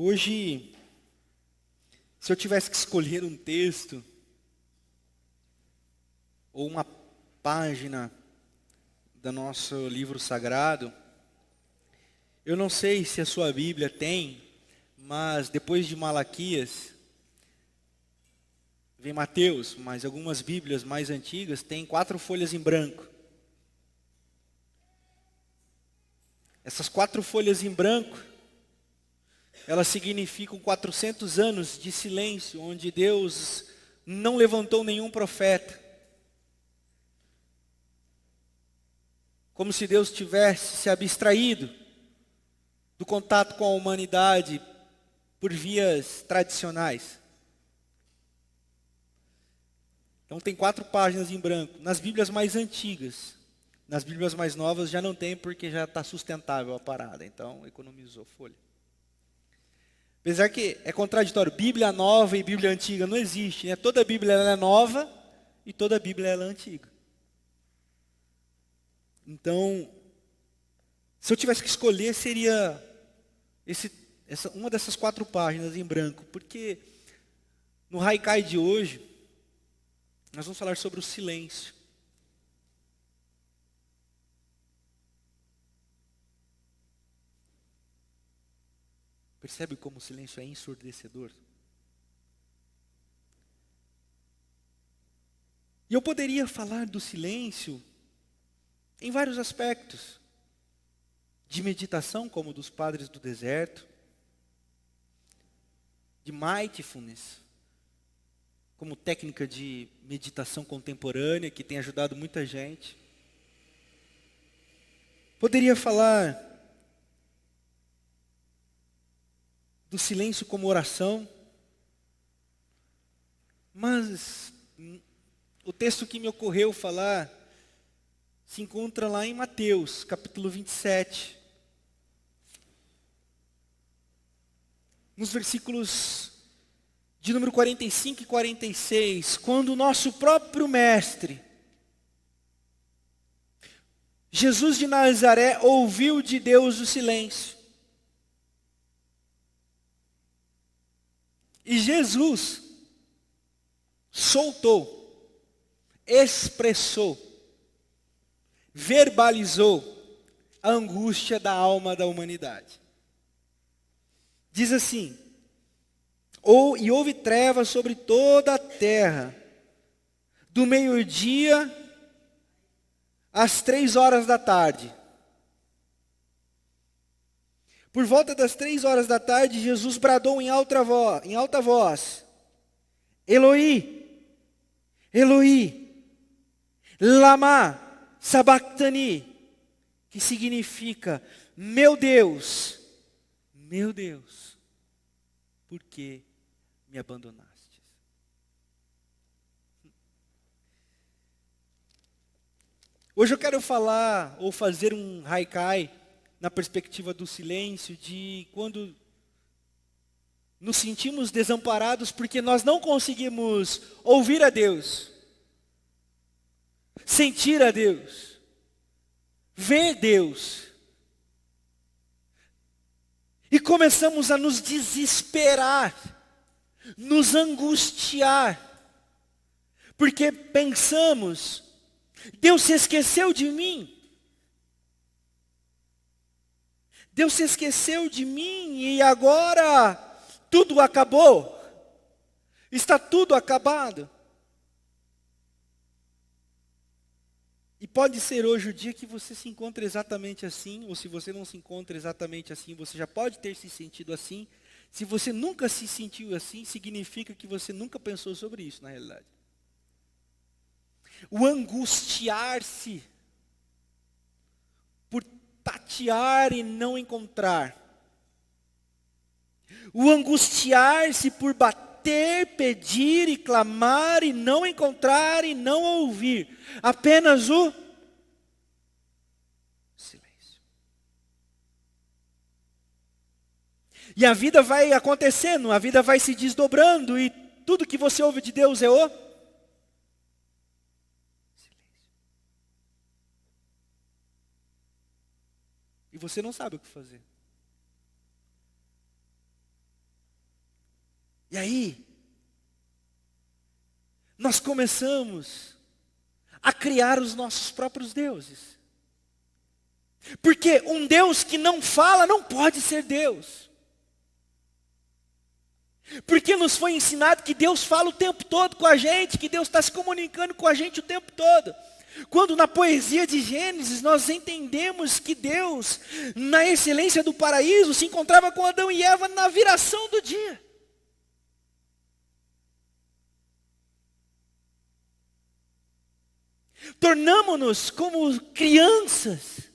Hoje, se eu tivesse que escolher um texto ou uma página do nosso livro sagrado, eu não sei se a sua Bíblia tem, mas depois de Malaquias, vem Mateus, mas algumas Bíblias mais antigas têm 4 folhas em branco. Essas 4 folhas em branco, elas significam 400 anos de silêncio, onde Deus não levantou nenhum profeta. Como se Deus tivesse se abstraído do contato com a humanidade por vias tradicionais. Então tem 4 páginas em branco. Nas Bíblias mais antigas. Nas Bíblias mais novas já não tem, porque já está sustentável a parada. Então economizou folha. Apesar que é contraditório. Bíblia nova e Bíblia antiga não existe, né? Toda Bíblia ela é nova e toda Bíblia ela é antiga. Então, se eu tivesse que escolher, seria uma dessas 4 páginas em branco. Porque no Haikai de hoje, nós vamos falar sobre o silêncio. Percebe como o silêncio é ensurdecedor? E eu poderia falar do silêncio em vários aspectos. De meditação, como dos padres do deserto. De mindfulness, como técnica de meditação contemporânea, que tem ajudado muita gente. Poderia falar do silêncio como oração, mas o texto que me ocorreu falar se encontra lá em Mateus, capítulo 27. Nos versículos de número 45 e 46, quando o nosso próprio mestre, Jesus de Nazaré, ouviu de Deus o silêncio. E Jesus soltou, expressou, verbalizou a angústia da alma da humanidade. Diz assim: e houve trevas sobre toda a terra, do meio-dia às 3 horas da tarde. Por volta das 3 horas da tarde, Jesus bradou em alta voz: Eloi, Eloi, lama sabachthani, que significa: meu Deus, por que me abandonaste? Hoje eu quero falar ou fazer um haikai na perspectiva do silêncio, de quando nos sentimos desamparados porque nós não conseguimos ouvir a Deus, sentir a Deus, ver Deus. E começamos a nos desesperar, nos angustiar, porque pensamos: Deus se esqueceu de mim. Deus se esqueceu de mim e agora tudo acabou. Está tudo acabado. E pode ser hoje o dia que você se encontra exatamente assim, ou se você não se encontra exatamente assim, você já pode ter se sentido assim. Se você nunca se sentiu assim, significa que você nunca pensou sobre isso na realidade. O angustiar-se por tatear e não encontrar. O angustiar-se por bater, pedir e clamar e não encontrar e não ouvir. Apenas o silêncio. E a vida vai acontecendo, a vida vai se desdobrando e tudo que você ouve de Deus é o silêncio. E você não sabe o que fazer. E aí, nós começamos a criar os nossos próprios deuses. Porque um Deus que não fala não pode ser Deus. Porque nos foi ensinado que Deus fala o tempo todo com a gente, que Deus está se comunicando com a gente o tempo todo. Quando na poesia de Gênesis nós entendemos que Deus, na excelência do paraíso, se encontrava com Adão e Eva na viração do dia. Tornamo-nos como crianças.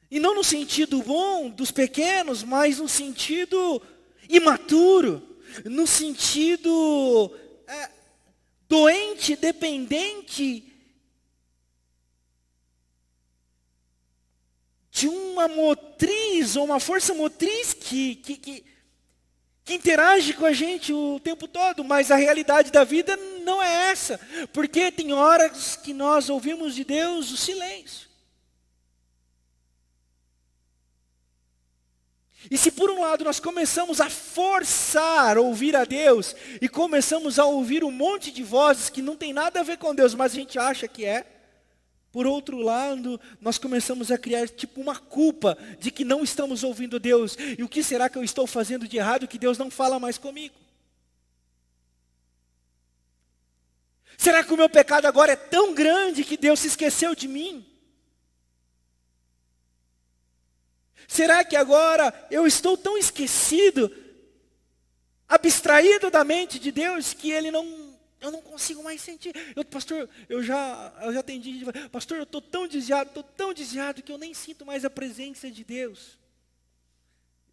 E não no sentido bom dos pequenos, mas no sentido imaturo, no sentido doente, dependente de uma motriz ou uma força motriz que interage com a gente o tempo todo, mas a realidade da vida não é essa, porque tem horas que nós ouvimos de Deus o silêncio. E se por um lado nós começamos a forçar ouvir a Deus, e começamos a ouvir um monte de vozes que não tem nada a ver com Deus, mas a gente acha que é, por outro lado, nós começamos a criar tipo uma culpa de que não estamos ouvindo Deus. E o que será que eu estou fazendo de errado que Deus não fala mais comigo? Será que o meu pecado agora é tão grande que Deus se esqueceu de mim? Será que agora eu estou tão esquecido, abstraído da mente de Deus, que eu não consigo mais sentir? Pastor, eu já atendi, pastor, eu estou tão desviado que eu nem sinto mais a presença de Deus.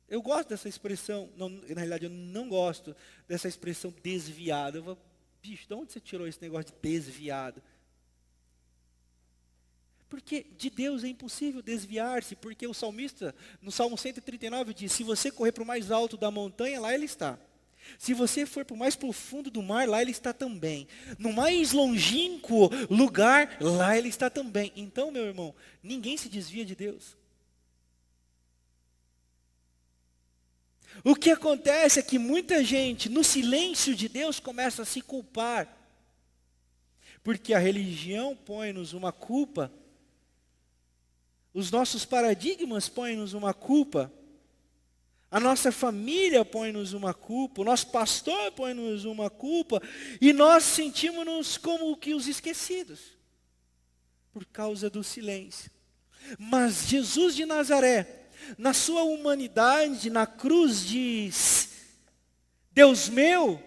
Eu gosto dessa expressão, não, na realidade eu não gosto dessa expressão desviado. Eu vou, bicho, de onde você tirou esse negócio de desviado? Porque de Deus é impossível desviar-se, porque o salmista, no Salmo 139, diz, se você correr para o mais alto da montanha, lá Ele está. Se você for para o mais profundo do mar, lá Ele está também. No mais longínquo lugar, lá Ele está também. Então, meu irmão, ninguém se desvia de Deus. O que acontece é que muita gente, no silêncio de Deus, começa a se culpar. Porque a religião põe-nos uma culpa. Os nossos paradigmas põem-nos uma culpa, a nossa família põe-nos uma culpa, o nosso pastor põe-nos uma culpa, e nós sentimos-nos como que os esquecidos, por causa do silêncio. Mas Jesus de Nazaré, na sua humanidade, na cruz diz, Deus meu,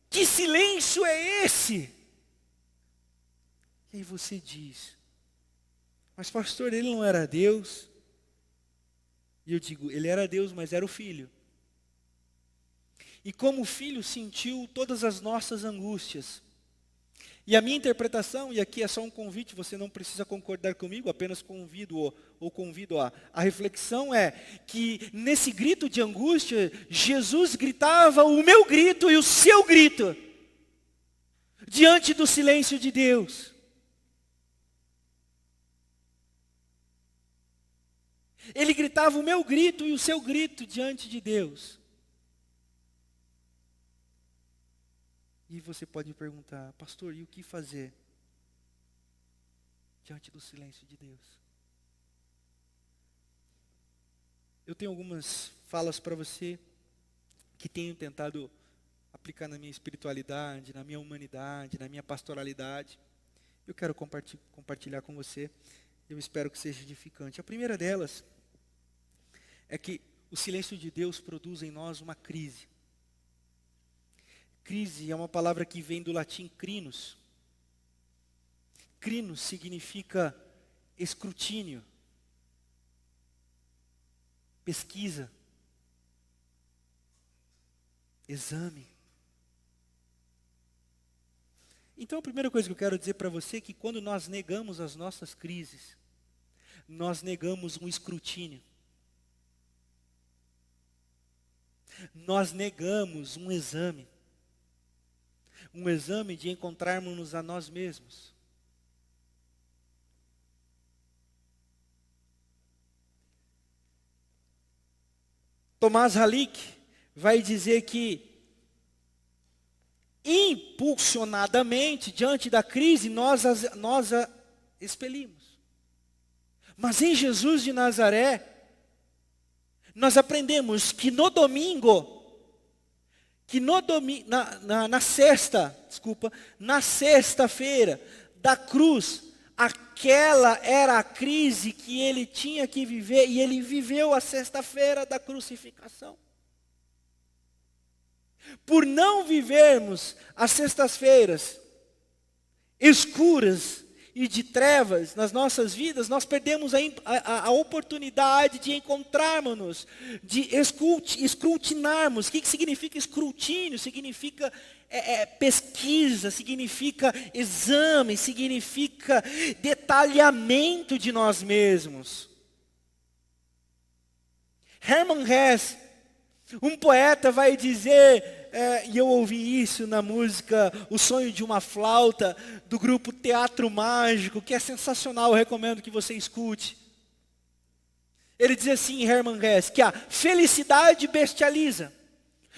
que silêncio é esse? E aí você diz, mas pastor, ele não era Deus? E eu digo, ele era Deus, mas era o Filho. E como o Filho sentiu todas as nossas angústias. E a minha interpretação, e aqui é só um convite, você não precisa concordar comigo, apenas convido a reflexão é que nesse grito de angústia, Jesus gritava o meu grito e o seu grito, diante do silêncio de Deus. Ele gritava o meu grito e o seu grito diante de Deus. E você pode me perguntar, pastor, e o que fazer diante do silêncio de Deus? Eu tenho algumas falas para você que tenho tentado aplicar na minha espiritualidade, na minha humanidade, na minha pastoralidade. Eu quero compartilhar com você. Eu espero que seja edificante. A primeira delas é que o silêncio de Deus produz em nós uma crise. Crise é uma palavra que vem do latim crinos. Crinos significa escrutínio, pesquisa, exame. Então a primeira coisa que eu quero dizer para você é que quando nós negamos as nossas crises, nós negamos um escrutínio. Nós negamos um exame de encontrarmos-nos a nós mesmos. Tomás Halik vai dizer que, impulsionadamente, diante da crise, nós a expelimos. Mas em Jesus de Nazaré, nós aprendemos que no domingo, na sexta-feira da cruz, aquela era a crise que ele tinha que viver, e ele viveu a sexta-feira da crucificação. Por não vivermos as sextas-feiras escuras e de trevas nas nossas vidas, nós perdemos a oportunidade de encontrarmos-nos, de escrutinarmos. O que significa escrutínio? Significa pesquisa, significa exame, significa detalhamento de nós mesmos. Hermann Hesse, um poeta, vai dizer, e eu ouvi isso na música O Sonho de uma Flauta, do grupo Teatro Mágico, que é sensacional, eu recomendo que você escute. Ele diz assim, Hermann Hesse, que a felicidade bestializa,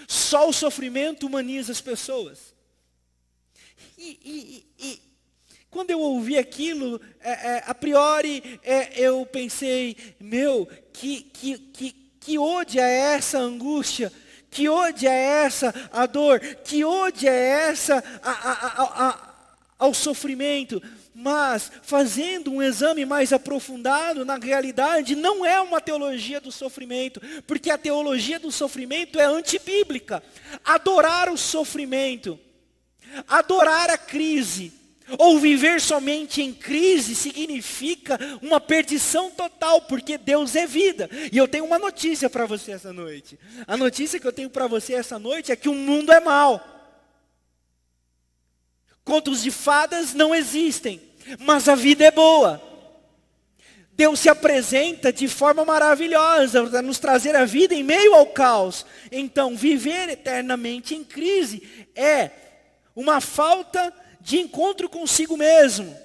só o sofrimento humaniza as pessoas. E quando eu ouvi aquilo, a priori, eu pensei, que ode é essa angústia? Que ode é essa a dor? Que ode é essa ao sofrimento? Mas, fazendo um exame mais aprofundado, na realidade, não é uma teologia do sofrimento, porque a teologia do sofrimento é antibíblica. Adorar o sofrimento, adorar a crise, ou viver somente em crise, significa uma perdição total, porque Deus é vida. E eu tenho uma notícia para você essa noite. A notícia que eu tenho para você essa noite é que o mundo é mau. Contos de fadas não existem, mas a vida é boa. Deus se apresenta de forma maravilhosa para nos trazer a vida em meio ao caos. Então, viver eternamente em crise é uma falta de encontro consigo mesmo,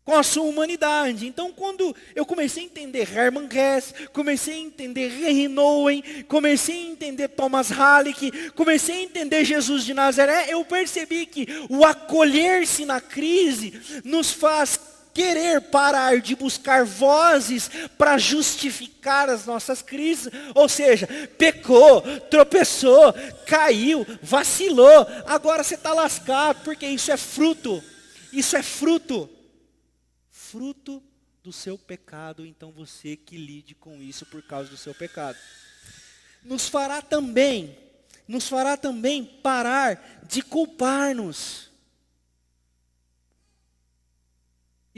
com a sua humanidade. Então, quando eu comecei a entender Hermann Hesse, comecei a entender Henry Nouwen, comecei a entender Thomas Halik, comecei a entender Jesus de Nazaré, eu percebi que o acolher-se na crise nos faz querer parar de buscar vozes para justificar as nossas crises. Ou seja, pecou, tropeçou, caiu, vacilou, agora você está lascado, porque isso é fruto do seu pecado. Então você que lide com isso por causa do seu pecado. Nos fará também parar de culpar-nos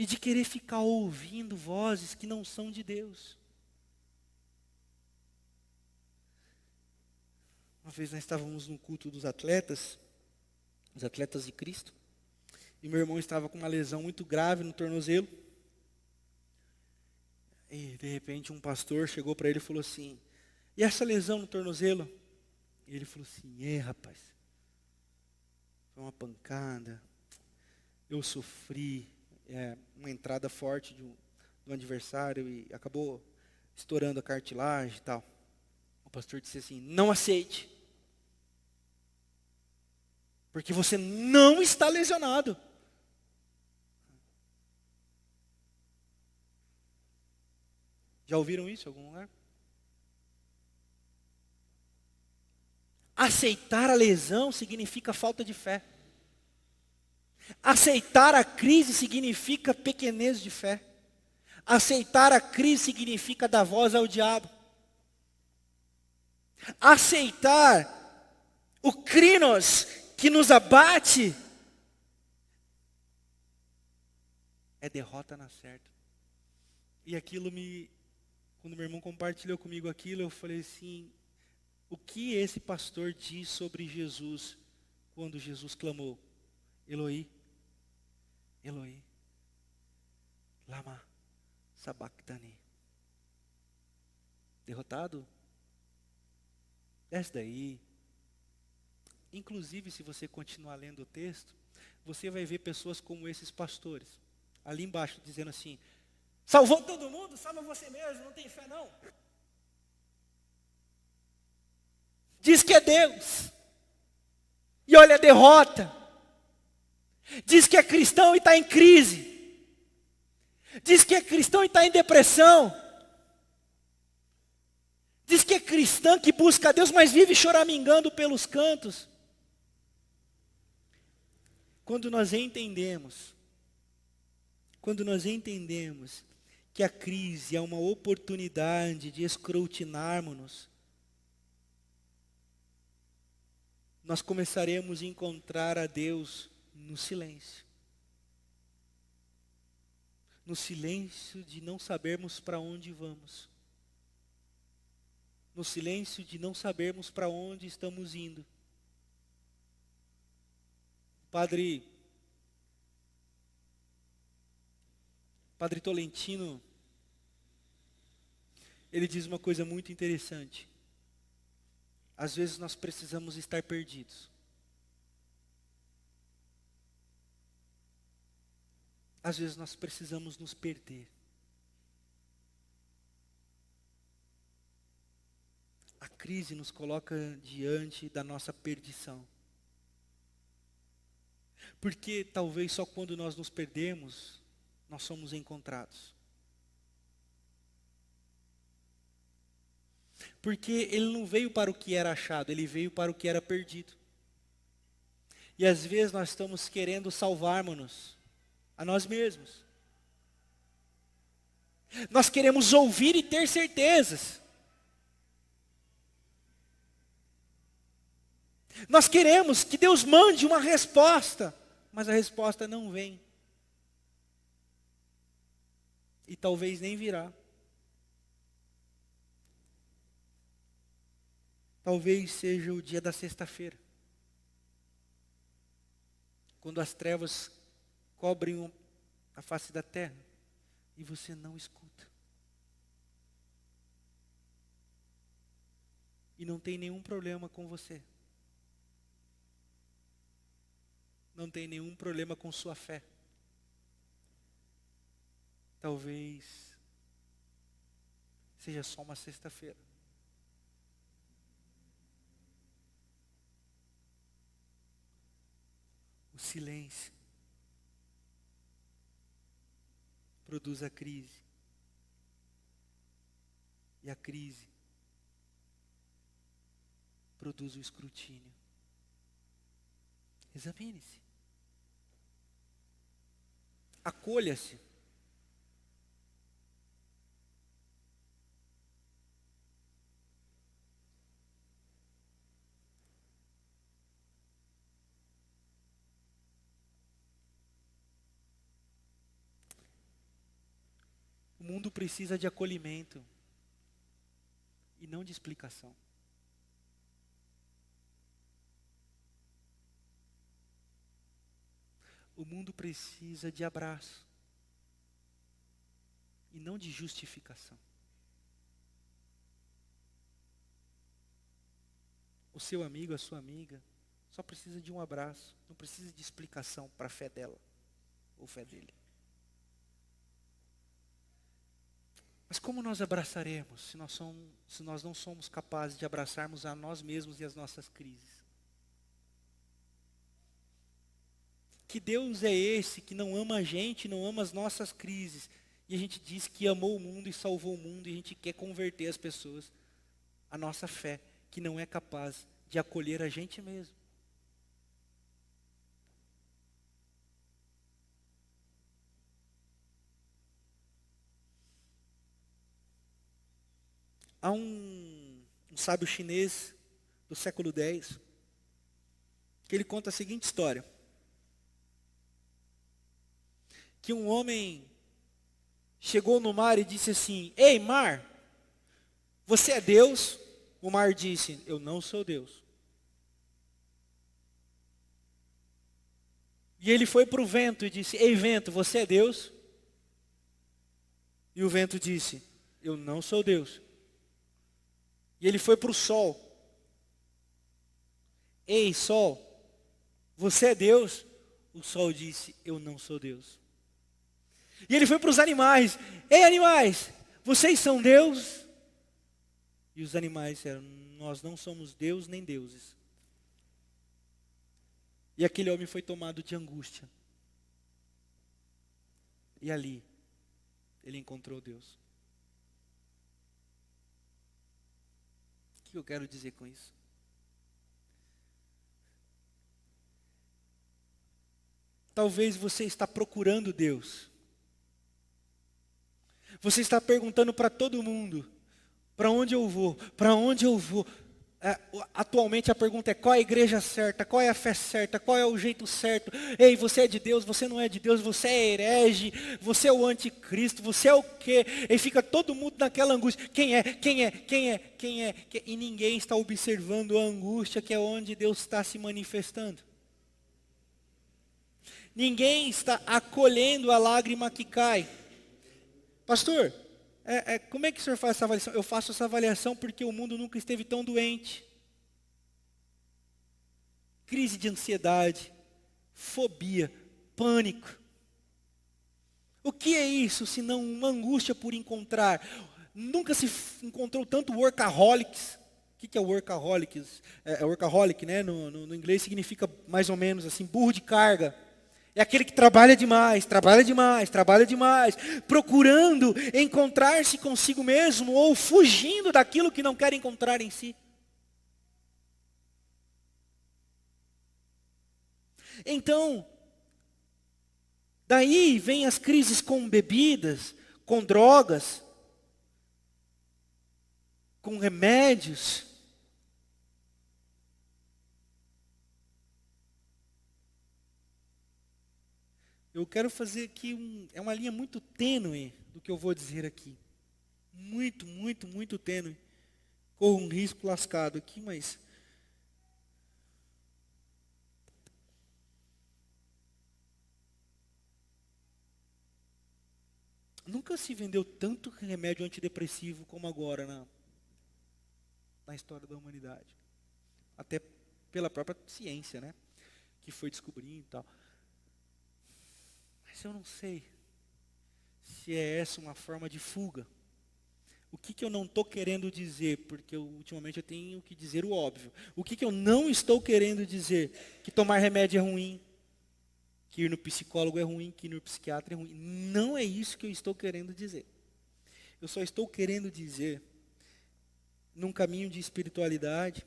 e de querer ficar ouvindo vozes que não são de Deus. Uma vez nós estávamos no culto dos atletas de Cristo, e meu irmão estava com uma lesão muito grave no tornozelo. E de repente um pastor chegou para ele e falou assim, e essa lesão no tornozelo? E ele falou assim, rapaz, foi uma pancada, eu sofri, uma entrada forte de um adversário e acabou estourando a cartilagem e tal. O pastor disse assim, não aceite, porque você não está lesionado. Já ouviram isso em algum lugar? Aceitar a lesão significa falta de fé. Aceitar a crise significa pequenez de fé. Aceitar a crise significa dar voz ao diabo. Aceitar o crinos que nos abate é derrota na certa. E quando meu irmão compartilhou comigo aquilo, eu falei assim, o que esse pastor diz sobre Jesus quando Jesus clamou, Eloi, Eloi, lama sabachthani. Derrotado? Desce daí. Inclusive, se você continuar lendo o texto, você vai ver pessoas como esses pastores, ali embaixo, dizendo assim, salvou todo mundo, salva você mesmo, não tem fé não. Diz que é Deus. E olha a derrota. Diz que é cristão e está em crise. Diz que é cristão e está em depressão. Diz que é cristã que busca a Deus, mas vive choramingando pelos cantos. Quando nós entendemos que a crise é uma oportunidade de escrutinarmos-nos, nós começaremos a encontrar a Deus no silêncio. No silêncio de não sabermos para onde vamos. No silêncio de não sabermos para onde estamos indo. Padre Tolentino, ele diz uma coisa muito interessante. Às vezes nós precisamos estar perdidos. Às vezes nós precisamos nos perder. A crise nos coloca diante da nossa perdição. Porque talvez só quando nós nos perdemos, nós somos encontrados. Porque ele não veio para o que era achado, ele veio para o que era perdido. E às vezes nós estamos querendo salvarmos-nos a nós mesmos. Nós queremos ouvir e ter certezas. Nós queremos que Deus mande uma resposta, mas a resposta não vem. E talvez nem virá. Talvez seja o dia da sexta-feira, quando as trevas cobrem a face da terra e você não escuta. E não tem nenhum problema com você. Não tem nenhum problema com sua fé. Talvez seja só uma sexta-feira. O silêncio produz a crise. E a crise produz o escrutínio. Examine-se. Acolha-se. O mundo precisa de acolhimento e não de explicação. O mundo precisa de abraço e não de justificação. O seu amigo, a sua amiga, só precisa de um abraço, não precisa de explicação para a fé dela ou fé dele. Mas como nós abraçaremos se nós não somos capazes de abraçarmos a nós mesmos e as nossas crises? Que Deus é esse que não ama a gente, não ama as nossas crises, e a gente diz que amou o mundo e salvou o mundo, e a gente quer converter as pessoas à nossa fé, que não é capaz de acolher a gente mesmo. Há um sábio chinês do século X, que ele conta a seguinte história. Que um homem chegou no mar e disse assim: "Ei, mar, você é Deus?" O mar disse: "Eu não sou Deus." E ele foi para o vento e disse: "Ei, vento, você é Deus?" E o vento disse: "Eu não sou Deus." E ele foi para o sol. "Ei, sol, você é Deus?" O sol disse: "Eu não sou Deus." E ele foi para os animais. "Ei, animais, vocês são Deus?" E os animais disseram: nós não somos Deus nem deuses. E aquele homem foi tomado de angústia. E ali, ele encontrou Deus. O que eu quero dizer com isso? Talvez você está procurando Deus. Você está perguntando para todo mundo: para onde eu vou? Para onde eu vou? Atualmente a pergunta é: qual é a igreja certa? Qual é a fé certa? Qual é o jeito certo? Ei, você é de Deus? Você não é de Deus? Você é herege? Você é o anticristo? Você é o quê? E fica todo mundo naquela angústia: quem é? Quem é? Quem é? Quem é? E ninguém está observando a angústia, que é onde Deus está se manifestando. Ninguém está acolhendo a lágrima que cai. Pastor, como é que o senhor faz essa avaliação? Eu faço essa avaliação porque o mundo nunca esteve tão doente. Crise de ansiedade, fobia, pânico. O que é isso senão uma angústia por encontrar? Nunca se encontrou tanto workaholics. O que é workaholics? Workaholic, né? No inglês significa mais ou menos assim, burro de carga. É aquele que trabalha demais, procurando encontrar-se consigo mesmo ou fugindo daquilo que não quer encontrar em si. Então, daí vem as crises com bebidas, com drogas, com remédios. Eu quero fazer aqui é uma linha muito tênue do que eu vou dizer aqui. Muito, muito, muito tênue. Corro um risco lascado aqui, mas... Nunca se vendeu tanto remédio antidepressivo como agora na história da humanidade. Até pela própria ciência, né? Que foi descobrindo e tal. Mas eu não sei se é essa uma forma de fuga. O que eu não estou querendo dizer? Porque ultimamente eu tenho que dizer o óbvio. O que eu não estou querendo dizer? Que tomar remédio é ruim. Que ir no psicólogo é ruim. Que ir no psiquiatra é ruim. Não é isso que eu estou querendo dizer. Eu só estou querendo dizer, num caminho de espiritualidade,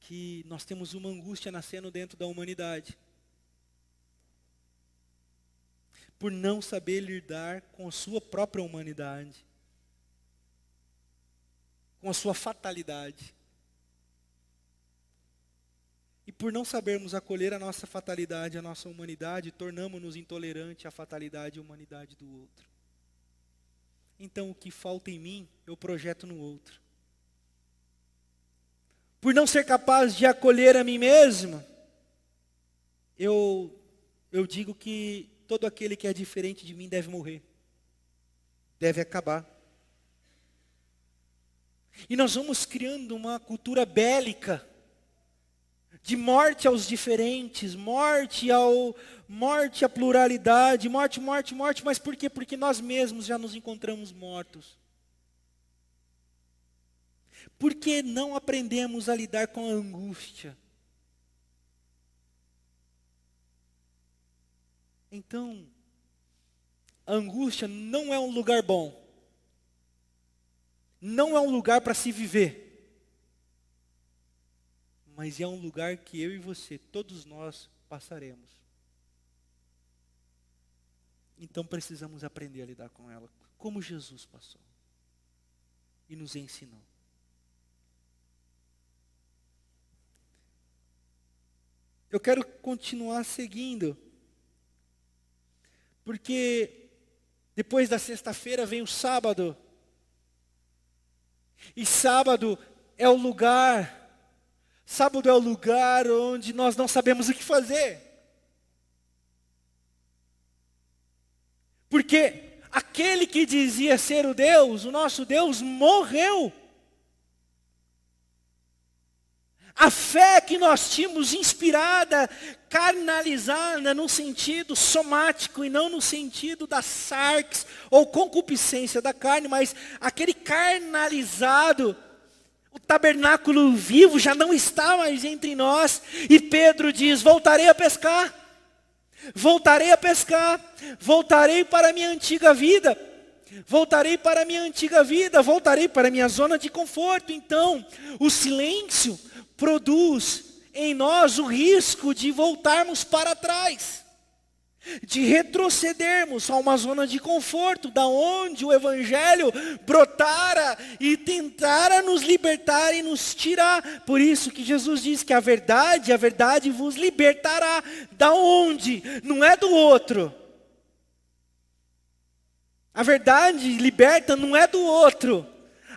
que nós temos uma angústia nascendo dentro da humanidade. Por não saber lidar com a sua própria humanidade. Com a sua fatalidade. E por não sabermos acolher a nossa fatalidade, a nossa humanidade, tornamos-nos intolerantes à fatalidade e à humanidade do outro. Então o que falta em mim, eu projeto no outro. Por não ser capaz de acolher a mim mesmo, eu digo que todo aquele que é diferente de mim deve morrer. Deve acabar. E nós vamos criando uma cultura bélica, de morte aos diferentes, morte à pluralidade, morte, mas por quê? Porque nós mesmos já nos encontramos mortos. Por que não aprendemos a lidar com a angústia? Então, a angústia não é um lugar bom. Não é um lugar para se viver. Mas é um lugar que eu e você, todos nós, passaremos. Então precisamos aprender a lidar com ela, como Jesus passou. E nos ensinou. Eu quero continuar seguindo. Porque depois da sexta-feira vem o sábado. E sábado é o lugar onde nós não sabemos o que fazer. Porque aquele que dizia ser o Deus, o nosso Deus, morreu. A fé que nós tínhamos inspirada, carnalizada no sentido somático e não no sentido da sarx ou concupiscência da carne, mas aquele carnalizado, o tabernáculo vivo já não está mais entre nós. E Pedro diz: voltarei a pescar, voltarei a pescar, voltarei para a minha antiga vida. Voltarei para a minha antiga vida, voltarei para a minha zona de conforto. Então, o silêncio produz em nós o risco de voltarmos para trás, de retrocedermos a uma zona de conforto, da onde o Evangelho brotara e tentara nos libertar e nos tirar. Por isso que Jesus diz que a verdade vos libertará. Da onde? Não é do outro. A verdade liberta não é do outro.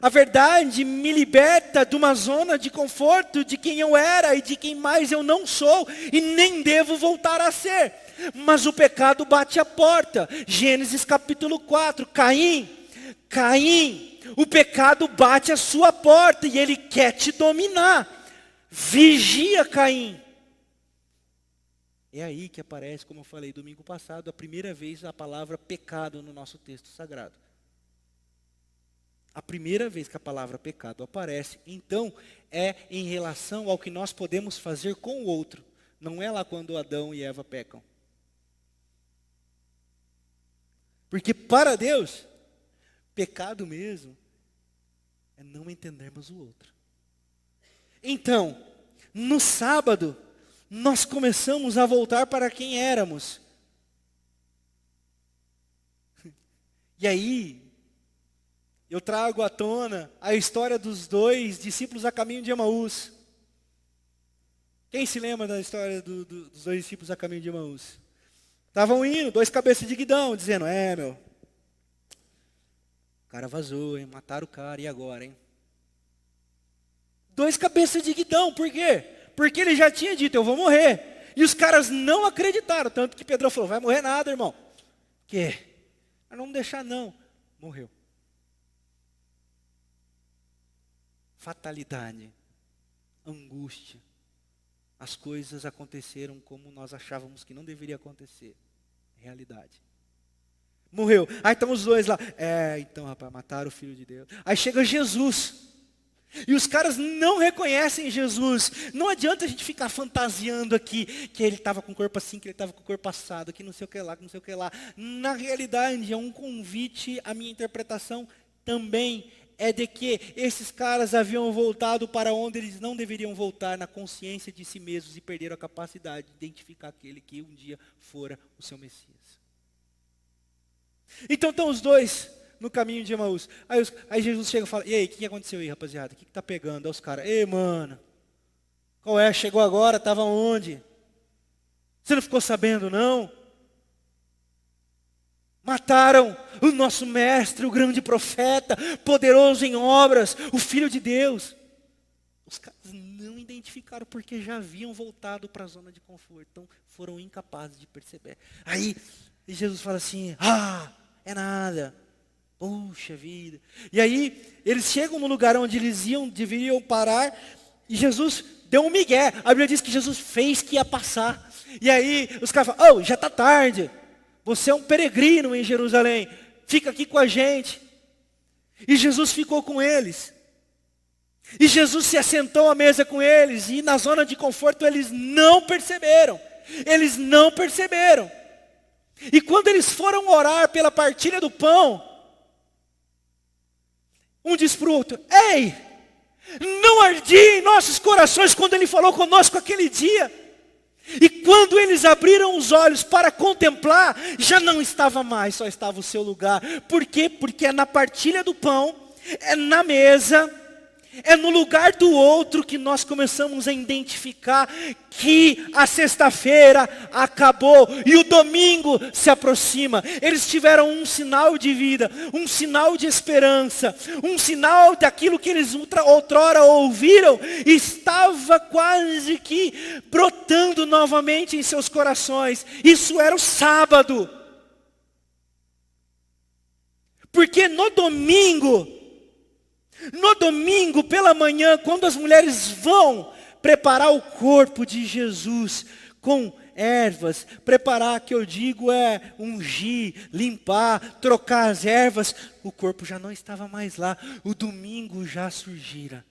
A verdade me liberta de uma zona de conforto de quem eu era e de quem mais eu não sou e nem devo voltar a ser. Mas o pecado bate a porta. Gênesis capítulo 4, Caim, o pecado bate a sua porta e ele quer te dominar. Vigia, Caim. É aí que aparece, como eu falei domingo passado, a primeira vez a palavra pecado no nosso texto sagrado. A primeira vez que a palavra pecado aparece, então, é em relação ao que nós podemos fazer com o outro. Não é lá quando Adão e Eva pecam. Porque para Deus, pecado mesmo é não entendermos o outro. Então, no sábado, nós começamos a voltar para quem éramos. E aí, eu trago à tona a história dos dois discípulos a caminho de Emaús. Quem se lembra da história dos dois discípulos a caminho de Emaús? Estavam indo, dois cabeças de guidão, dizendo: o cara vazou, hein? Mataram o cara, e agora, hein? Dois cabeças de guidão, por quê? Porque ele já tinha dito: eu vou morrer. E os caras não acreditaram, tanto que Pedro falou: vai morrer nada, irmão. Que? Nós não vamos deixar não. Morreu. Fatalidade, angústia. As coisas aconteceram como nós achávamos que não deveria acontecer. Realidade. Morreu. Aí estão os dois lá. Então, rapaz, mataram o Filho de Deus. Aí chega Jesus. E os caras não reconhecem Jesus. Não adianta a gente ficar fantasiando aqui que ele estava com o corpo assim, que ele estava com o corpo assado, que não sei o que lá, que não sei o que lá. Na realidade, é um convite. A minha interpretação também é de que esses caras haviam voltado para onde eles não deveriam voltar, na consciência de si mesmos, e perderam a capacidade de identificar aquele que um dia fora o seu Messias. Então estão os dois no caminho de Emaús. Aí Jesus chega e fala: e aí, o que aconteceu aí, rapaziada? O que está pegando? Aí os caras: ei, mano, qual é? Chegou agora? Estava onde? Você não ficou sabendo, não? Mataram o nosso mestre, o grande profeta, poderoso em obras, o Filho de Deus. Os caras não identificaram porque já haviam voltado para a zona de conforto. Então foram incapazes de perceber. Aí Jesus fala assim: é nada. Puxa vida. E aí eles chegam no lugar onde eles deveriam parar. E Jesus deu um migué. A Bíblia diz que Jesus fez que ia passar. E aí os caras falam: já está tarde. Você é um peregrino em Jerusalém, fica aqui com a gente. E Jesus ficou com eles. E Jesus se assentou à mesa com eles. E na zona de conforto eles não perceberam. Eles não perceberam. E quando eles foram orar pela partilha do pão, um diz para o outro: ei, não ardia em nossos corações quando ele falou conosco aquele dia? E quando eles abriram os olhos para contemplar, já não estava mais, só estava o seu lugar. Por quê? Porque é na partilha do pão, é na mesa, é no lugar do outro que nós começamos a identificar que a sexta-feira acabou e o domingo se aproxima. Eles tiveram um sinal de vida, um sinal de esperança, um sinal daquilo que eles outrora ouviram, estava quase que brotando novamente em seus corações. Isso era o sábado. Porque no domingo pela manhã, quando as mulheres vão preparar o corpo de Jesus com ervas. Preparar, que eu digo, é ungir, limpar, trocar as ervas. O corpo já não estava mais lá. O domingo já surgira.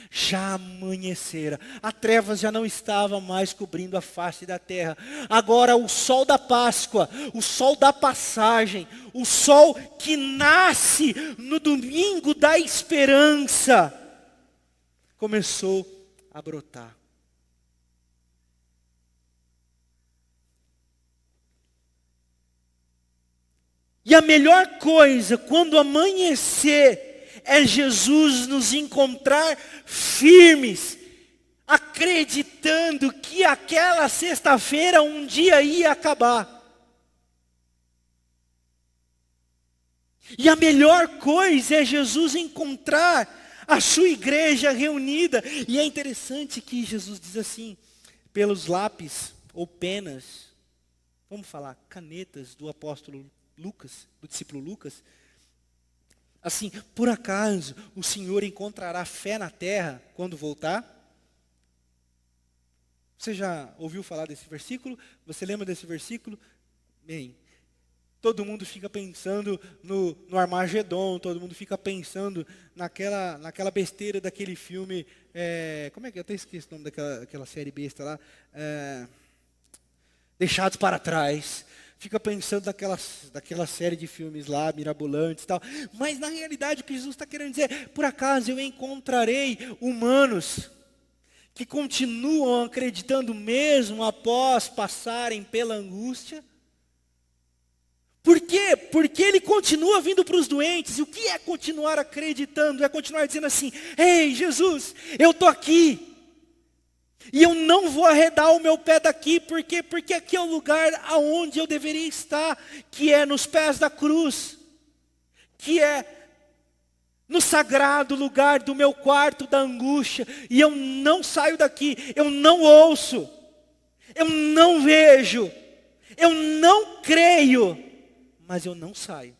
Já amanhecera, a trevas já não estava mais cobrindo a face da terra. Agora o sol da Páscoa, o sol da passagem, o sol que nasce no domingo da esperança, começou a brotar. E a melhor coisa, quando amanhecer, é Jesus nos encontrar firmes, acreditando que aquela sexta-feira um dia ia acabar. E a melhor coisa é Jesus encontrar a sua igreja reunida. E é interessante que Jesus diz assim, pelos lápis ou penas, vamos falar, canetas do apóstolo Lucas, do discípulo Lucas, assim, por acaso o Senhor encontrará fé na terra quando voltar? Você já ouviu falar desse versículo? Você lembra desse versículo? Bem, todo mundo fica pensando no Armagedon, todo mundo fica pensando naquela besteira daquele filme, como é que eu até esqueci o nome daquela série besta lá, Deixados para Trás. Fica pensando daquela série de filmes lá, mirabolantes e tal. Mas na realidade o que Jesus está querendo dizer, por acaso eu encontrarei humanos que continuam acreditando mesmo após passarem pela angústia? Por quê? Porque ele continua vindo para os doentes. E o que é continuar acreditando? É continuar dizendo assim, ei Jesus, eu estou aqui. E eu não vou arredar o meu pé daqui, por quê? Porque aqui é o lugar aonde eu deveria estar, que é nos pés da cruz, que é no sagrado lugar do meu quarto da angústia, e eu não saio daqui, eu não ouço, eu não vejo, eu não creio, mas eu não saio.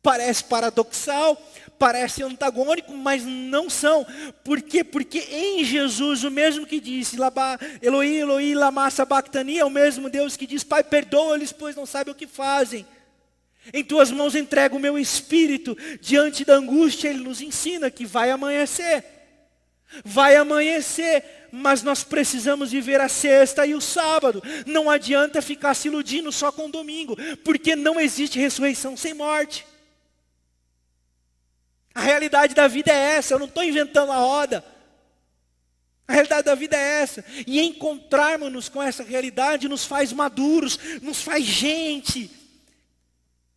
Parece paradoxal, parece antagônico, mas não são. Por quê? Porque em Jesus, o mesmo que disse, Eloi, Eloi, lama sabachthani, é o mesmo Deus que diz, Pai, perdoa-lhes, pois não sabem o que fazem. Em tuas mãos entrego o meu espírito. Diante da angústia, Ele nos ensina que vai amanhecer. Vai amanhecer, mas nós precisamos viver a sexta e o sábado. Não adianta ficar se iludindo só com o domingo, porque não existe ressurreição sem morte. A realidade da vida é essa, eu não estou inventando a roda. A realidade da vida é essa. E encontrarmos-nos com essa realidade nos faz maduros, nos faz gente.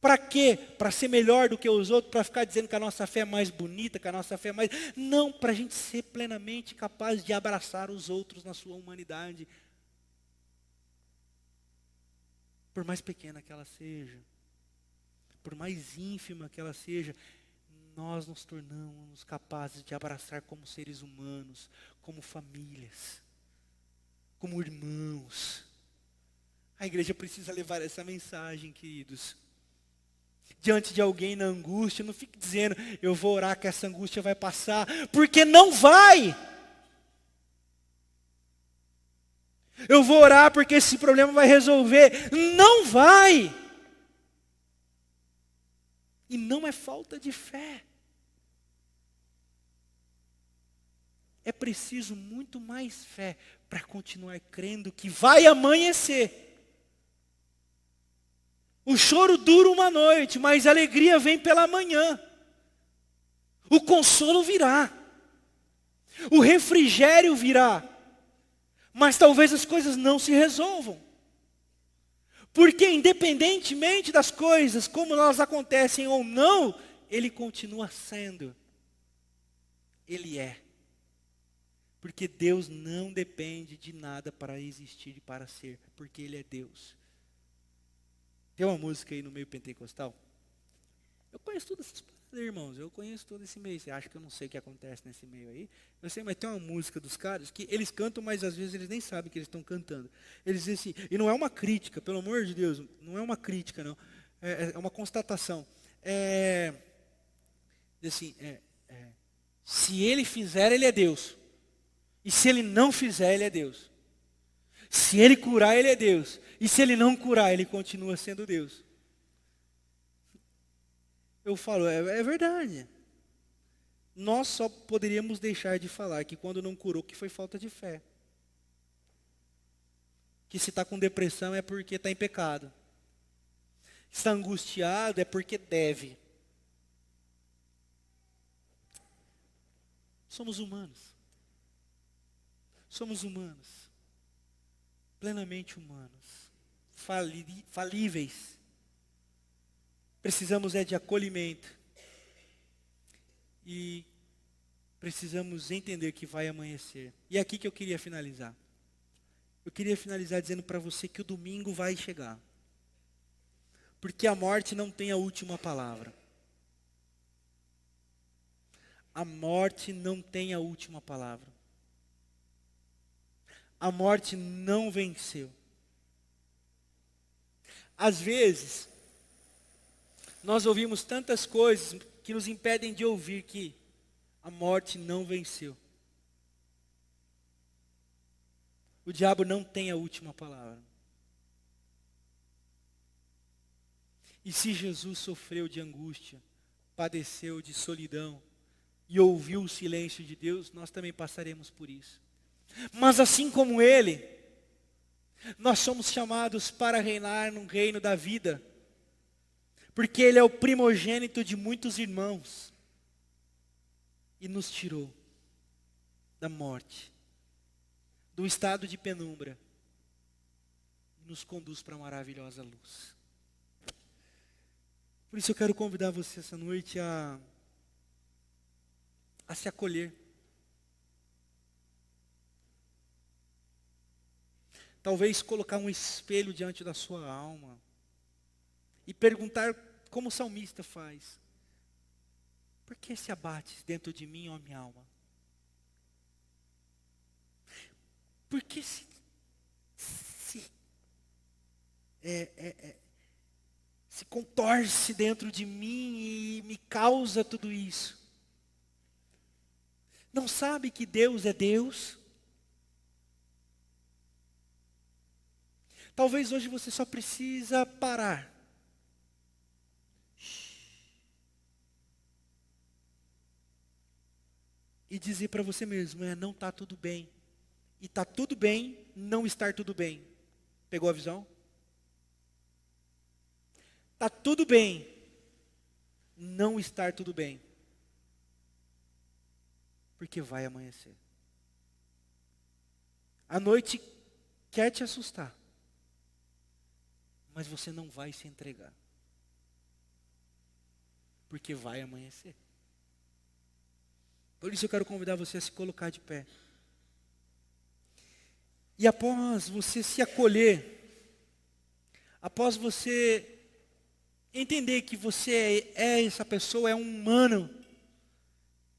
Para quê? Para ser melhor do que os outros, para ficar dizendo que a nossa fé é mais bonita, que a nossa fé é mais... Não, para a gente ser plenamente capaz de abraçar os outros na sua humanidade. Por mais pequena que ela seja, por mais ínfima que ela seja, nós nos tornamos capazes de abraçar como seres humanos, como famílias, como irmãos. A igreja precisa levar essa mensagem, queridos. Diante de alguém na angústia, não fique dizendo, eu vou orar que essa angústia vai passar, porque não vai. Eu vou orar porque esse problema vai resolver. Não vai. E não é falta de fé. É preciso muito mais fé para continuar crendo que vai amanhecer. O choro dura uma noite, mas a alegria vem pela manhã. O consolo virá. O refrigério virá. Mas talvez as coisas não se resolvam. Porque independentemente das coisas, como elas acontecem ou não, Ele continua sendo. Ele é. Porque Deus não depende de nada para existir e para ser, porque Ele é Deus. Tem uma música aí no meio pentecostal? Eu conheço todas essas paradas, irmãos, eu conheço todo esse meio. Você acha que eu não sei o que acontece nesse meio aí? Eu sei, mas tem uma música dos caras que eles cantam, mas às vezes eles nem sabem que eles estão cantando. Eles dizem assim, e não é uma crítica, pelo amor de Deus, não é uma crítica não, é uma constatação. Assim, Se ele fizer, ele é Deus. E se ele não fizer, ele é Deus. Se ele curar, ele é Deus. E se ele não curar, ele continua sendo Deus. Eu falo, é verdade. Nós só poderíamos deixar de falar que quando não curou, que foi falta de fé. Que se está com depressão é porque está em pecado. Se está angustiado é porque deve. Somos humanos. Somos humanos. Plenamente humanos. Falíveis. Precisamos de acolhimento. E precisamos entender que vai amanhecer. E é aqui que eu queria finalizar. Eu queria finalizar dizendo para você que o domingo vai chegar. Porque a morte não tem a última palavra. A morte não tem a última palavra. A morte não venceu. Às vezes, nós ouvimos tantas coisas que nos impedem de ouvir que a morte não venceu. O diabo não tem a última palavra. E se Jesus sofreu de angústia, padeceu de solidão e ouviu o silêncio de Deus, nós também passaremos por isso. Mas assim como ele, nós somos chamados para reinar no reino da vida, porque ele é o primogênito de muitos irmãos e nos tirou da morte, do estado de penumbra, e nos conduz para a maravilhosa luz. Por isso eu quero convidar você essa noite a se acolher. Talvez colocar um espelho diante da sua alma e perguntar como o salmista faz: por que se abates dentro de mim, ó minha alma? Por que se contorce dentro de mim e me causa tudo isso? Não sabe que Deus é Deus? Talvez hoje você só precisa parar. E dizer para você mesmo, não está tudo bem. E está tudo bem não estar tudo bem. Pegou a visão? Está tudo bem não estar tudo bem. Porque vai amanhecer. A noite quer te assustar. Mas você não vai se entregar. Porque vai amanhecer. Por isso eu quero convidar você a se colocar de pé. E após você se acolher, após você entender que você é essa pessoa, é um humano,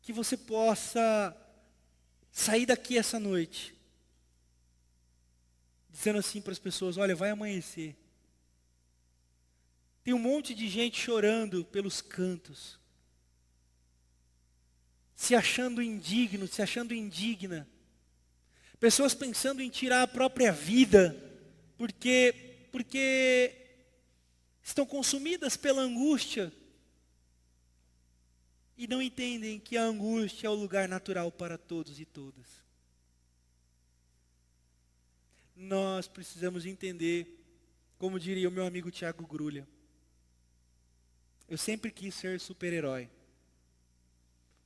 que você possa sair daqui essa noite, dizendo assim para as pessoas: olha, vai amanhecer. Tem um monte de gente chorando pelos cantos, se achando indigno, se achando indigna. Pessoas pensando em tirar a própria vida, porque estão consumidas pela angústia e não entendem que a angústia é o lugar natural para todos e todas. Nós precisamos entender, como diria o meu amigo Tiago Grulha: eu sempre quis ser super-herói,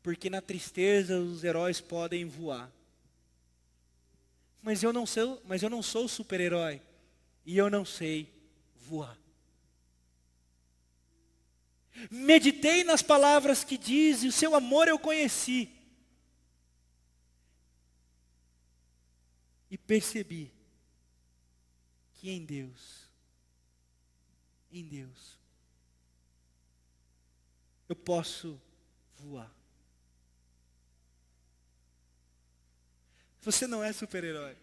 porque na tristeza os heróis podem voar. Mas eu não sou super-herói e eu não sei voar. Meditei nas palavras que diz, e o seu amor eu conheci. E percebi que em Deus, eu posso voar. Você não é super-herói.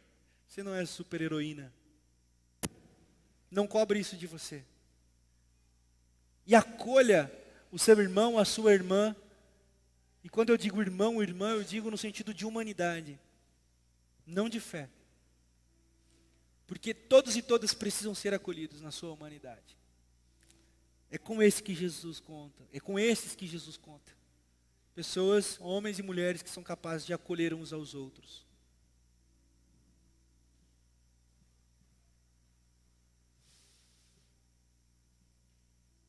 Você não é super-heroína. Não cobre isso de você. E acolha o seu irmão, a sua irmã, E quando eu digo irmão, irmã, eu digo no sentido de humanidade, não de fé. Porque todos e todas precisam ser acolhidos na sua humanidade. É com esse que Jesus conta, é com esses que Jesus conta. Pessoas, homens e mulheres que são capazes de acolher uns aos outros.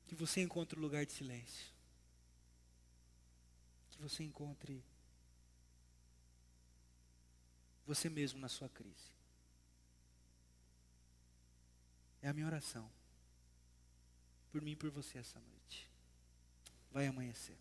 Que você encontre um lugar de silêncio. Que você encontre você mesmo na sua crise. É a minha oração. Por mim e por você essa noite. Vai amanhecer.